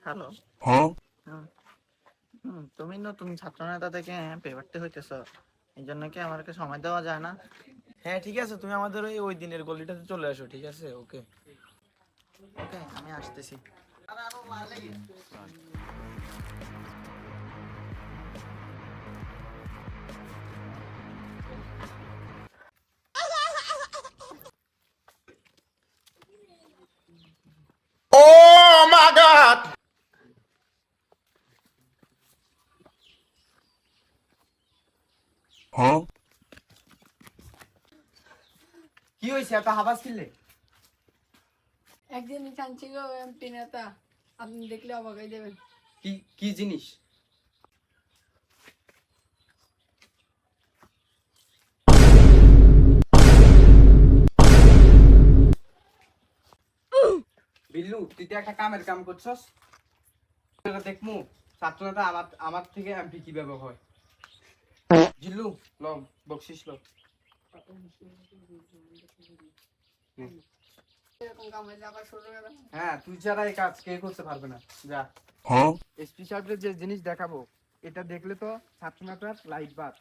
Hello. তুমি নতুন ছাত্র নেতা থেকে পেপারতে হইতেছ, এই জন্য কি আমাকে সময় দেওয়া যায় না? হ্যাঁ ঠিক আছে, তুমি আমাদের ওই দিনের গলিটাতে চলে আসো, ঠিক আছে? ওকে ওকে, আমি আসতেছি। Oh my God! Huh? কি হয়েছে, এত হাবাস কিনলে? একদিন চাঞ্চি গো এমপি নেতা, আপনি দেখলে অবাক হয়ে যাবেন। কি কি জিনিস? বিল্লু, তুই তো একটা কামের কাম করছস। দেখমু ছাত্র নেতা আমার থেকে এমপি কিভাবে হয়। জিল্লু, ল বকশিস ল। এরকম কাম হইলে আবার শুরু হবে। হ্যাঁ, তুই ছাড়া এই কাজ কে করতে পারবে না। যা, Huh? এসপি সাহেবের যে জিনিস দেখাবো, এটা দেখলে তো ছাত্র নেতার লাইট বাদ।